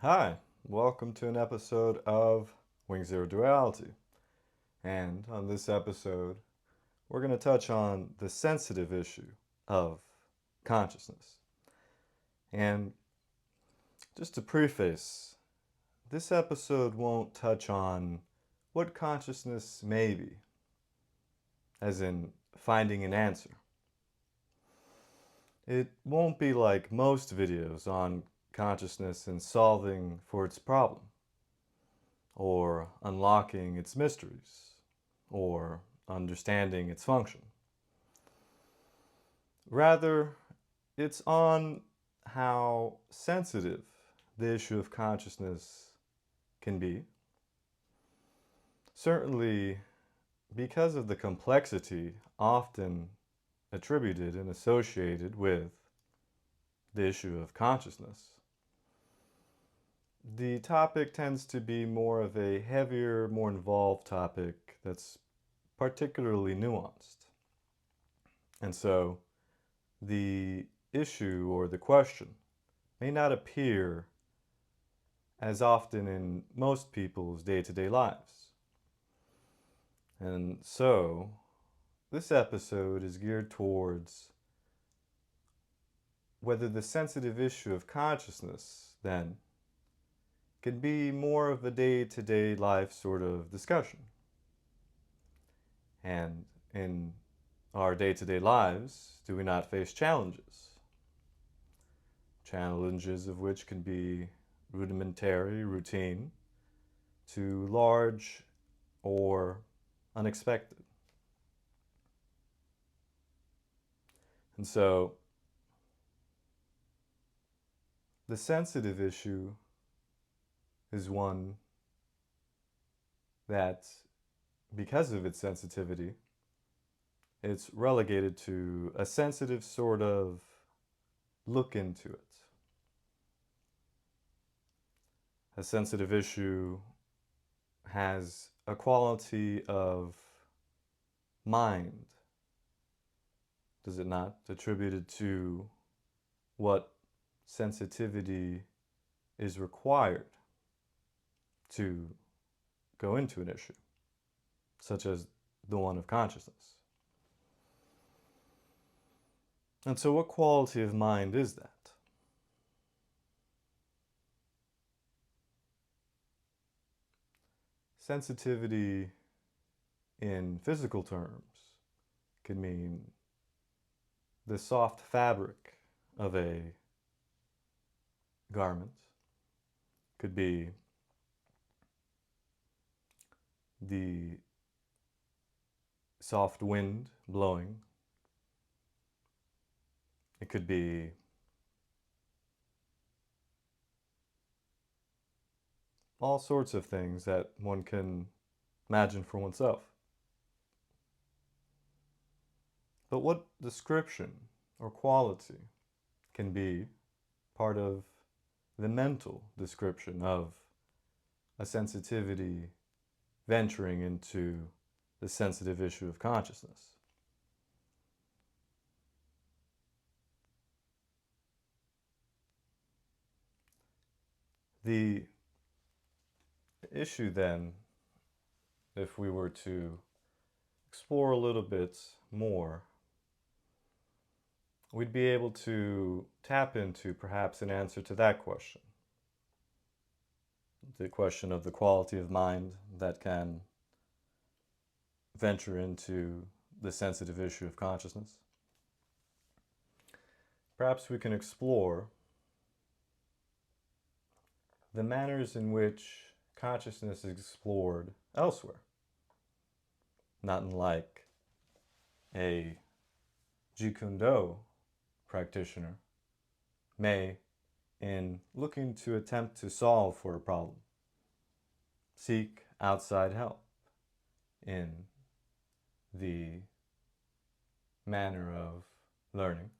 Hi, welcome to an episode of Zero-Duality. And on this episode, we're going to touch on the sensitive issue of consciousness. And just to preface, this episode won't touch on what consciousness may be, as in finding an answer. It won't be like most videos on consciousness and solving for its problem, or unlocking its mysteries, or understanding its function. Rather, it's on how sensitive the issue of consciousness can be. Certainly, because of the complexity often attributed and associated with the issue of consciousness, the topic tends to be more of a heavier, more involved topic that's particularly nuanced. And so, the issue or the question may not appear as often in most people's day-to-day lives. And so, this episode is geared towards whether the sensitive issue of consciousness, then, can be more of a day-to-day life sort of discussion. And in our day-to-day lives, do we not face challenges? Challenges of which can be rudimentary, routine, to large or unexpected. And so, the sensitive issue is one that, because of its sensitivity, it's relegated to a sensitive sort of look into it. A sensitive issue has a quality of mind, does it not? Attributed to what sensitivity is required to go into an issue, such as the one of consciousness. And so, what quality of mind is that? Sensitivity in physical terms can mean the soft fabric of a garment, could be the soft wind blowing, it could be all sorts of things that one can imagine for oneself. But what description or quality can be part of the mental description of a sensitivity venturing into the sensitive issue of consciousness? The issue then, if we were to explore a little bit more, we'd be able to tap into perhaps an answer to that question. The question of the quality of mind that can venture into the sensitive issue of consciousness. Perhaps we can explore the manners in which consciousness is explored elsewhere, not unlike a Jeet Kune Do practitioner may, in looking to attempt to solve for a problem, seek outside help in the manner of learning,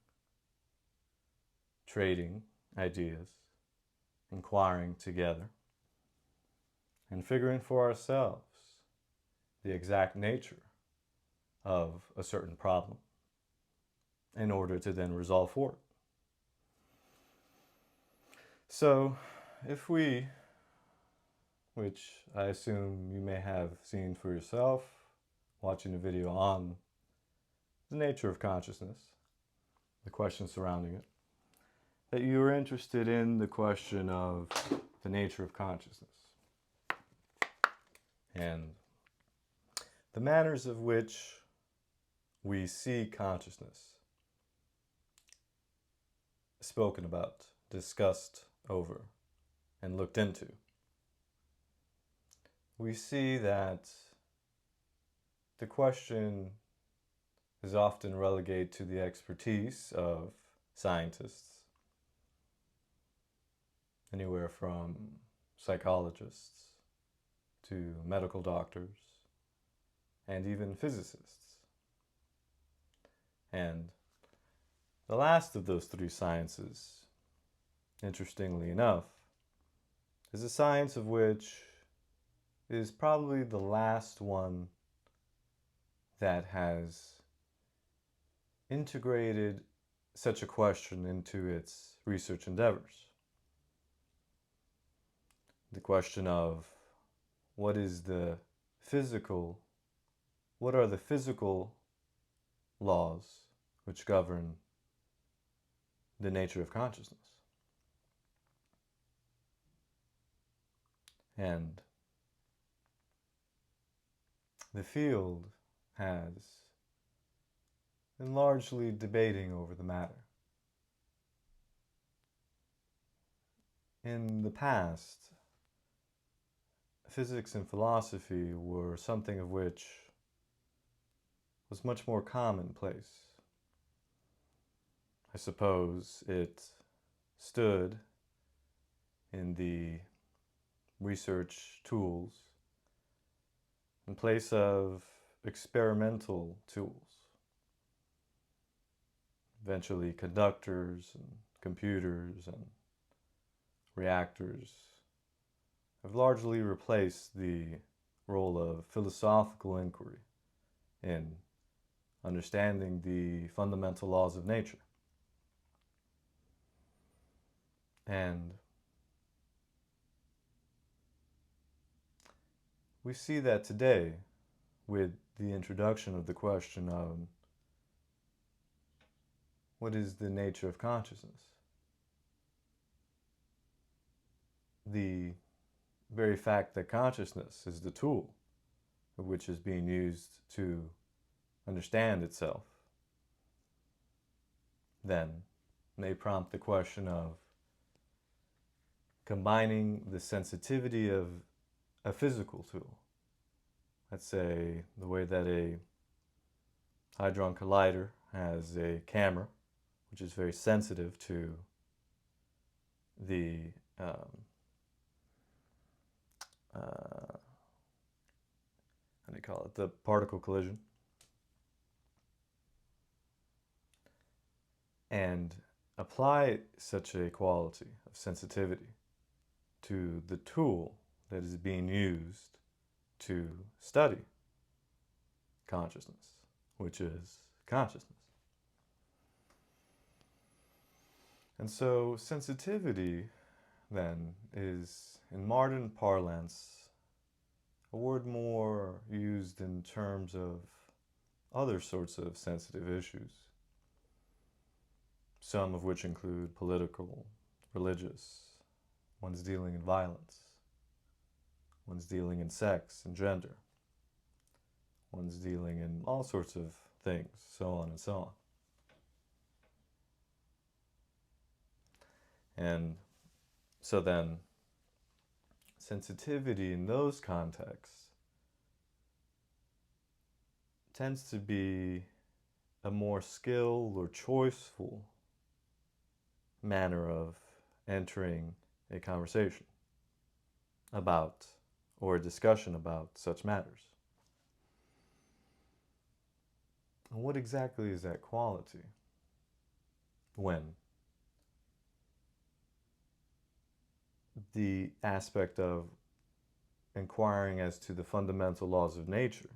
trading ideas, inquiring together, and figuring for ourselves the exact nature of a certain problem in order to then resolve for it. So, if we, which I assume you may have seen for yourself, watching a video on the nature of consciousness, the questions surrounding it, that you are interested in the question of the nature of consciousness and the manners of which we see consciousness spoken about, discussed over, and looked into. We see that the question is often relegated to the expertise of scientists, anywhere from psychologists to medical doctors and even physicists. And the last of those three sciences, interestingly enough, is a science of which is probably the last one that has integrated such a question into its research endeavors. The question of what are the physical laws which govern the nature of consciousness. And the field has been largely debating over the matter. In the past, physics and philosophy were something of which was much more commonplace. I suppose it stood in the research tools in place of experimental tools. Eventually, conductors and computers and reactors have largely replaced the role of philosophical inquiry in understanding the fundamental laws of nature. And we see that today with the introduction of the question of what is the nature of consciousness? The very fact that consciousness is the tool which is being used to understand itself then may prompt the question of combining the sensitivity of a physical tool. Let's say the way that a hadron collider has a camera, which is very sensitive to the how do you call it? The particle collision. And apply such a quality of sensitivity to the tool that is being used to study consciousness, which is consciousness. And so sensitivity then is, in modern parlance, a word more used in terms of other sorts of sensitive issues, some of which include political, religious, one's dealing in violence, one's dealing in sex and gender, one's dealing in all sorts of things, so on and so on. And so then, sensitivity in those contexts tends to be a more skilled or choiceful manner of entering a conversation about or a discussion about such matters. And what exactly is that quality? When the aspect of inquiring as to the fundamental laws of nature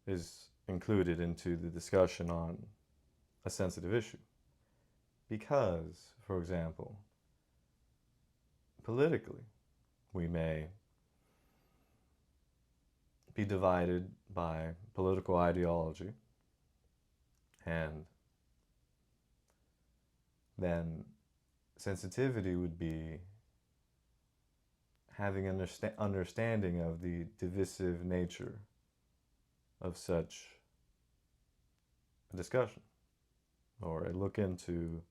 is included into the discussion on a sensitive issue. Because, for example, politically. We may be divided by political ideology, and then sensitivity would be having understanding of the divisive nature of such a discussion, or a look into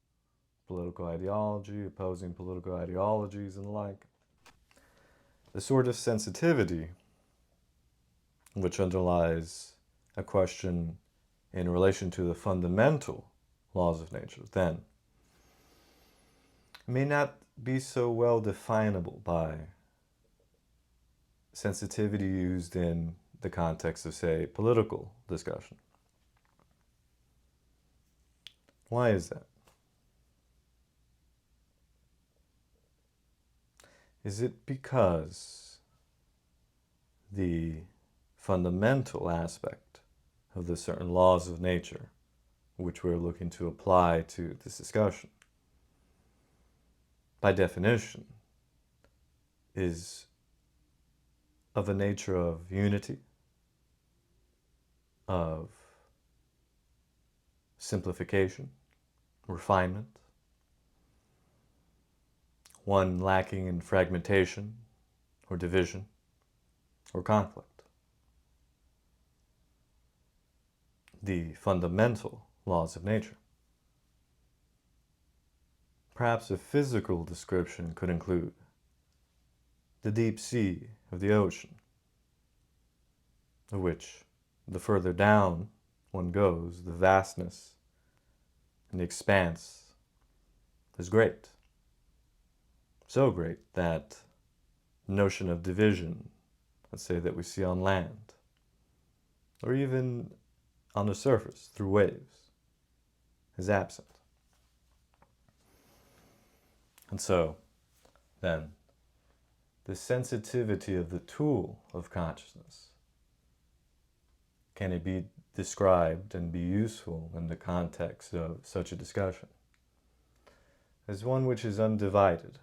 political ideology, opposing political ideologies, and the like. The sort of sensitivity which underlies a question in relation to the fundamental laws of nature, then, may not be so well definable by sensitivity used in the context of, say, political discussion. Why is that? Is it because the fundamental aspect of the certain laws of nature which we're looking to apply to this discussion, by definition, is of a nature of unity, of simplification, refinement, one lacking in fragmentation or division or conflict? The fundamental laws of nature. Perhaps a physical description could include the deep sea of the ocean, of which the further down one goes, the vastness and the expanse is great. So great that the notion of division, let's say, that we see on land, or even on the surface through waves, is absent. And so, then, the sensitivity of the tool of consciousness, can it be described and be useful in the context of such a discussion, as one which is undivided,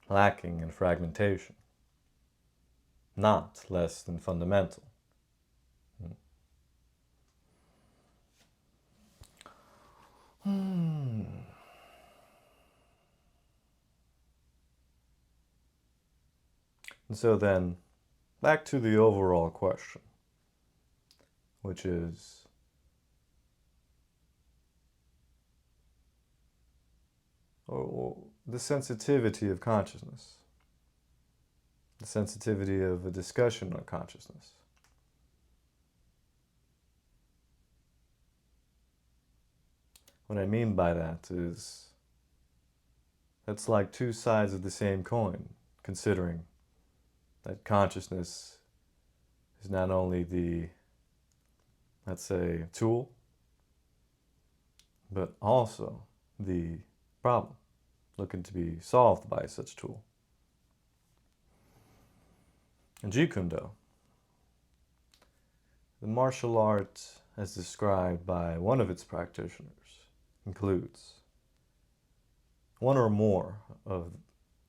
lacking in fragmentation, not less than fundamental. And so then, back to the overall question, which is, the sensitivity of consciousness, the sensitivity of a discussion on consciousness. What I mean by that is, that's like two sides of the same coin, considering that consciousness is not only the, let's say, tool, but also the problem looking to be solved by such tool. In Jeet-Kune-Do, the martial art, as described by one of its practitioners, includes one or more of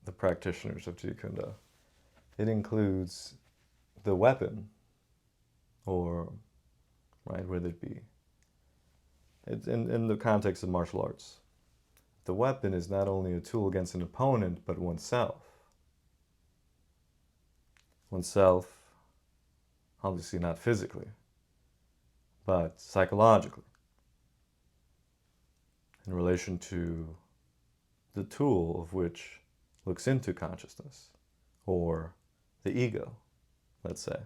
the practitioners of Jeet-Kune-Do. It includes the weapon, or, right, whether it be, it's in the context of martial arts, the weapon is not only a tool against an opponent, but oneself. Oneself, obviously not physically, but psychologically, in relation to the tool of which looks into consciousness, or the ego, let's say.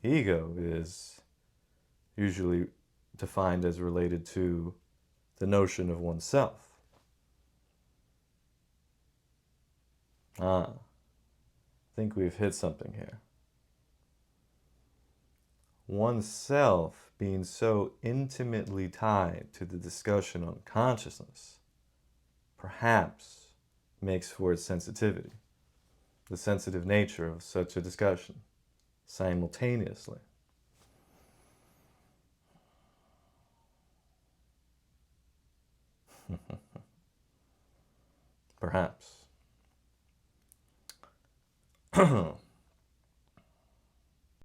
The ego is usually defined as related to the notion of oneself. I think we've hit something here. Oneself being so intimately tied to the discussion on consciousness perhaps makes for its sensitivity, the sensitive nature of such a discussion, simultaneously. Perhaps.